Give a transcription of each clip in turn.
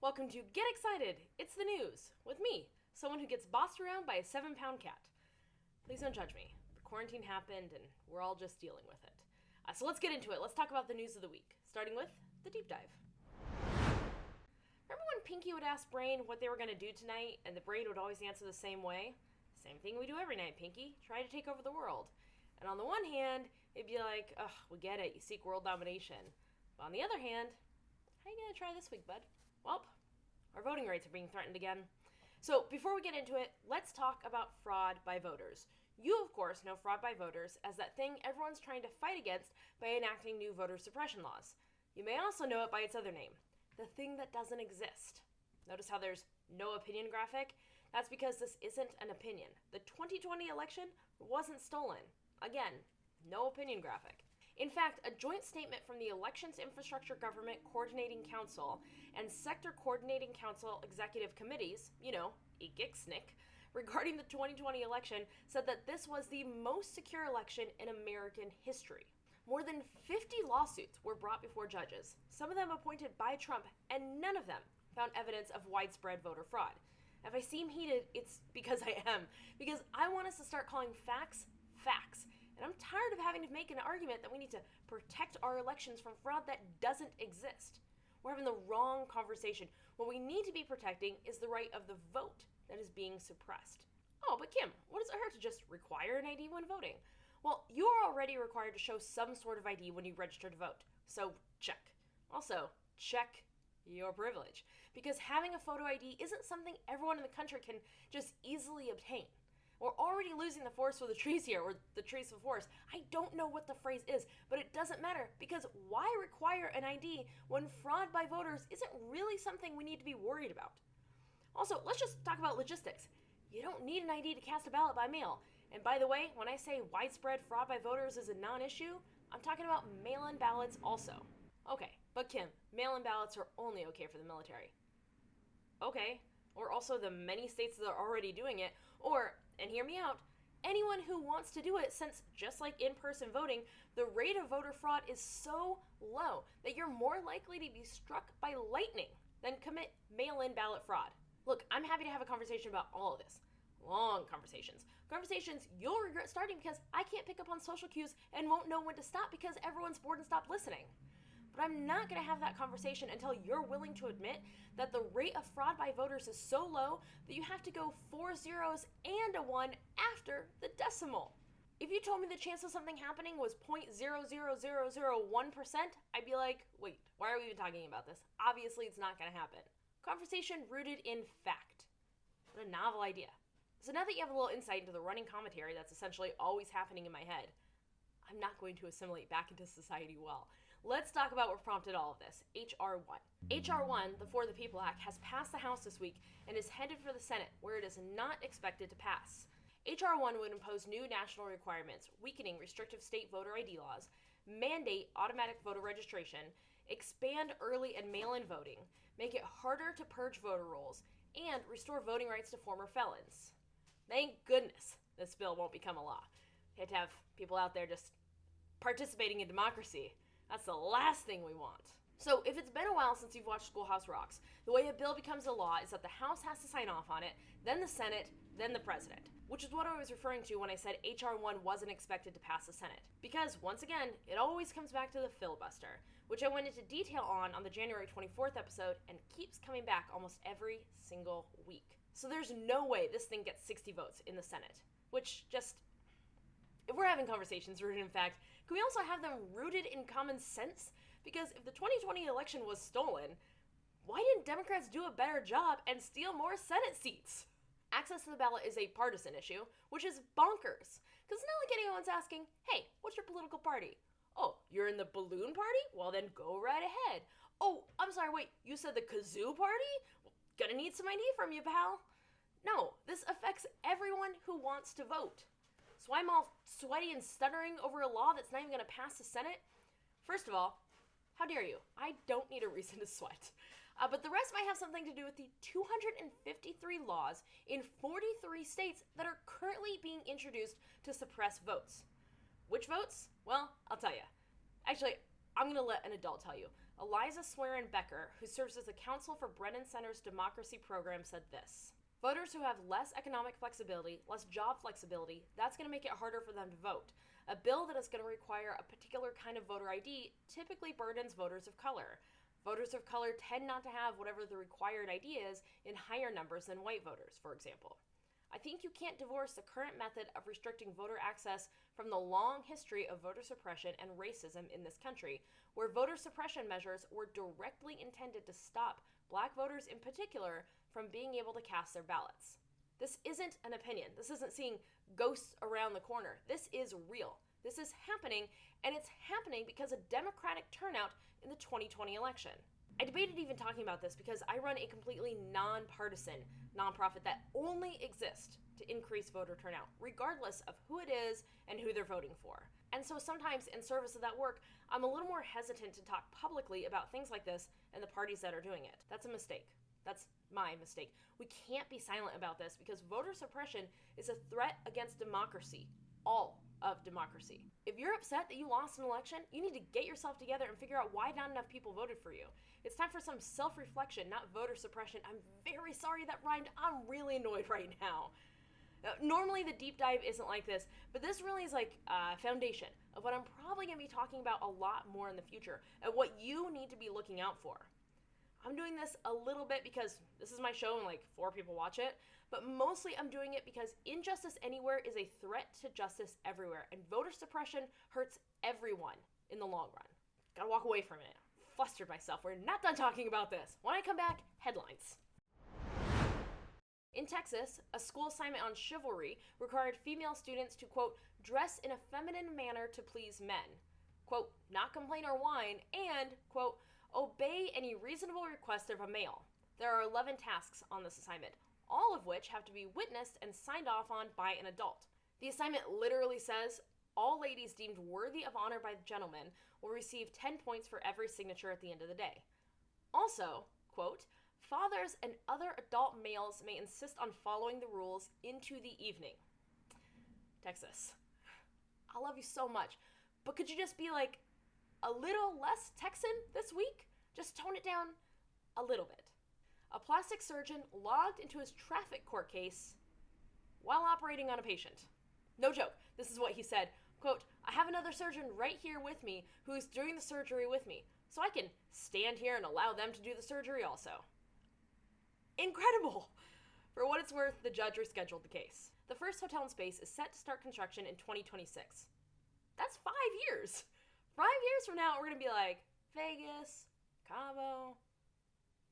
Welcome to Get Excited! It's the news, with me, someone who gets bossed around by a 7-pound cat. Please don't judge me. The quarantine happened and we're all just dealing with it. So let's get into it. Let's talk about the news of the week, starting with the deep dive. Remember when Pinky would ask Brain what they were going to do tonight, and the Brain would always answer the same way? Same thing we do every night, Pinky. Try to take over the world. And on the one hand, it'd be like, ugh, we get it, you seek world domination. But on the other hand, how you going to try this week, bud? Well, our voting rights are being threatened again. So before we get into it, let's talk about fraud by voters. You, of course, know fraud by voters as that thing everyone's trying to fight against by enacting new voter suppression laws. You may also know it by its other name, the thing that doesn't exist. Notice how there's no opinion graphic? That's because this isn't an opinion. The 2020 election wasn't stolen. Again, no opinion graphic. In fact, a joint statement from the Elections Infrastructure Government Coordinating Council and Sector Coordinating Council Executive Committees, EGICSNIC, regarding the 2020 election said that this was the most secure election in American history. More than 50 lawsuits were brought before judges, some of them appointed by Trump, and none of them found evidence of widespread voter fraud. If I seem heated, it's because I am, because I want us to start calling facts, facts. And I'm tired of having to make an argument that we need to protect our elections from fraud that doesn't exist. We're having the wrong conversation. What we need to be protecting is the right of the vote that is being suppressed. Oh, but Kim, what does it hurt to just require an ID when voting? Well, you are already required to show some sort of ID when you register to vote. So, check. Also, check your privilege. Because having a photo ID isn't something everyone in the country can just easily obtain. We're already losing the forest for the trees here, or the trees for the forest. I don't know what the phrase is, but it doesn't matter, because why require an ID when fraud by voters isn't really something we need to be worried about? Also, let's just talk about logistics. You don't need an ID to cast a ballot by mail. And by the way, when I say widespread fraud by voters is a non-issue, I'm talking about mail-in ballots also. Okay, but Kim, mail-in ballots are only okay for the military. Okay, or also the many states that are already doing it, or, and hear me out, anyone who wants to do it, since just like in-person voting, the rate of voter fraud is so low that you're more likely to be struck by lightning than commit mail-in ballot fraud. Look, I'm happy to have a conversation about all of this. Long conversations. Conversations you'll regret starting because I can't pick up on social cues and won't know when to stop because everyone's bored and stopped listening. But I'm not going to have that conversation until you're willing to admit that the rate of fraud by voters is so low that you have to go 4 zeros and a 1 after the decimal. If you told me the chance of something happening was 0.00001%, I'd be like, wait, why are we even talking about this? Obviously, it's not going to happen. Conversation rooted in fact. What a novel idea. So now that you have a little insight into the running commentary that's essentially always happening in my head, I'm not going to assimilate back into society well. Let's talk about what prompted all of this, H.R. 1. H.R. 1, the For the People Act, has passed the House this week and is headed for the Senate, where it is not expected to pass. H.R. 1 would impose new national requirements, weakening restrictive state voter ID laws, mandate automatic voter registration, expand early and mail-in voting, make it harder to purge voter rolls, and restore voting rights to former felons. Thank goodness this bill won't become a law. You have to have people out there just participating in democracy. That's the last thing we want. So if it's been a while since you've watched Schoolhouse Rocks, the way a bill becomes a law is that the House has to sign off on it, then the Senate, then the President. Which is what I was referring to when I said H.R. 1 wasn't expected to pass the Senate. Because, once again, it always comes back to the filibuster, which I went into detail on the January 24th episode and keeps coming back almost every single week. So there's no way this thing gets 60 votes in the Senate. Which just... If we're having conversations rooted in fact, can we also have them rooted in common sense? Because if the 2020 election was stolen, why didn't Democrats do a better job and steal more Senate seats? Access to the ballot is a partisan issue, which is bonkers. Because it's not like anyone's asking, hey, what's your political party? Oh, you're in the balloon party? Well then go right ahead. Oh, I'm sorry, wait, you said the kazoo party? Well, gonna need some ID from you, pal. No, this affects everyone who wants to vote. So I'm all sweaty and stuttering over a law that's not even going to pass the Senate? First of all, how dare you? I don't need a reason to sweat. But the rest might have something to do with the 253 laws in 43 states that are currently being introduced to suppress votes. Which votes? Well, I'll tell you. Actually, I'm going to let an adult tell you. Eliza Swearin Becker, who serves as the counsel for Brennan Center's democracy program, said this: "Voters who have less economic flexibility, less job flexibility, that's going to make it harder for them to vote. A bill that is going to require a particular kind of voter ID typically burdens voters of color. Voters of color tend not to have whatever the required ID is in higher numbers than white voters, for example. I think you can't divorce the current method of restricting voter access from the long history of voter suppression and racism in this country, where voter suppression measures were directly intended to stop black voters in particular from being able to cast their ballots. This isn't an opinion. This isn't seeing ghosts around the corner. This is real. This is happening, and it's happening because of Democratic turnout in the 2020 election." I debated even talking about this because I run a completely nonpartisan nonprofit that only exists to increase voter turnout, regardless of who it is and who they're voting for. And so sometimes in service of that work, I'm a little more hesitant to talk publicly about things like this and the parties that are doing it. That's a mistake. That's my mistake. We can't be silent about this because voter suppression is a threat against democracy, all of democracy. If you're upset that you lost an election, you need to get yourself together and figure out why not enough people voted for you. It's time for some self-reflection, not voter suppression. I'm very sorry that rhymed. I'm really annoyed right now. Normally the deep dive isn't like this, but this really is like a foundation of what I'm probably going to be talking about a lot more in the future and what you need to be looking out for. I'm doing this a little bit because this is my show and like 4 people watch it, but mostly I'm doing it because injustice anywhere is a threat to justice everywhere, and voter suppression hurts everyone in the long run. Gotta walk away from it. Flustered myself. We're not done talking about this. When I come back, headlines. In Texas, a school assignment on chivalry required female students to, quote, dress in a feminine manner to please men, quote, not complain or whine, and, quote, obey any reasonable request of a male. There are 11 tasks on this assignment, all of which have to be witnessed and signed off on by an adult. The assignment literally says, all ladies deemed worthy of honor by the gentleman will receive 10 points for every signature at the end of the day. Also, quote, fathers and other adult males may insist on following the rules into the evening. Texas, I love you so much, but could you just be like a little less Texan this week? Just tone it down a little bit. A plastic surgeon logged into his traffic court case while operating on a patient. No joke, this is what he said. Quote, I have another surgeon right here with me who is doing the surgery with me, so I can stand here and allow them to do the surgery also. Incredible! For what it's worth, the judge rescheduled the case. The first hotel in space is set to start construction in 2026. That's 5 years! 5 years from now, we're going to be like, Vegas, Cabo,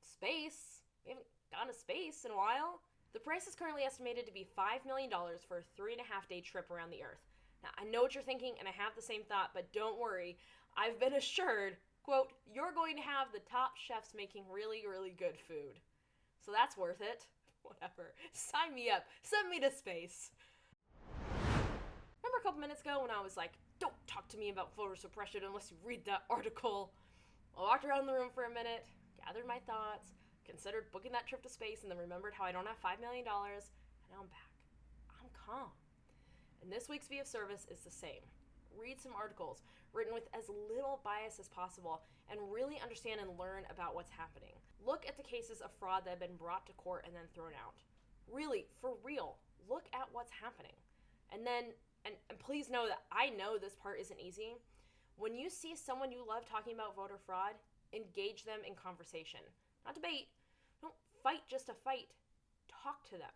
space. We haven't gone to space in a while. The price is currently estimated to be $5 million for a 3.5-day trip around the Earth. Now, I know what you're thinking, and I have the same thought, but don't worry. I've been assured, quote, you're going to have the top chefs making really, really good food. So that's worth it. Whatever. Sign me up. Send me to space. Remember a couple minutes ago when I was like, don't talk to me about voter suppression unless you read that article? I walked around the room for a minute, gathered my thoughts, considered booking that trip to space, and then remembered how I don't have $5 million, and now I'm back. I'm calm. And this week's V of Service is the same. Read some articles written with as little bias as possible and really understand and learn about what's happening. Look at the cases of fraud that have been brought to court and then thrown out. Really, for real, look at what's happening. And then, and please know that I know this part isn't easy. When you see someone you love talking about voter fraud, engage them in conversation. Not debate. Don't fight just to fight. Talk to them.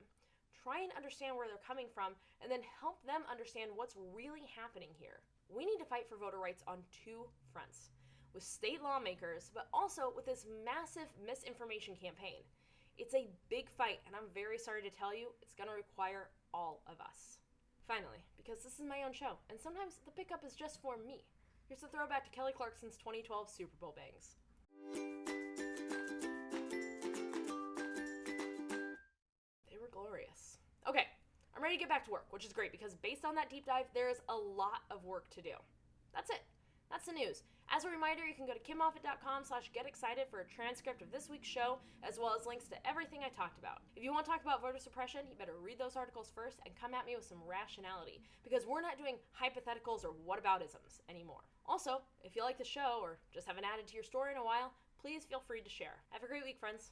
Try and understand where they're coming from, and then help them understand what's really happening here. We need to fight for voter rights on 2 fronts, with state lawmakers, but also with this massive misinformation campaign. It's a big fight, and I'm very sorry to tell you, it's going to require all of us. Finally, because this is my own show, and sometimes the pickup is just for me, here's a throwback to Kelly Clarkson's 2012 Super Bowl bangs. They were glorious. Okay, I'm ready to get back to work, which is great because based on that deep dive, there is a lot of work to do. That's it. That's the news. As a reminder, you can go to KimMoffitt.com/getexcited for a transcript of this week's show, as well as links to everything I talked about. If you want to talk about voter suppression, you better read those articles first and come at me with some rationality, because we're not doing hypotheticals or whataboutisms anymore. Also, if you like the show or just haven't added to your story in a while, please feel free to share. Have a great week, friends.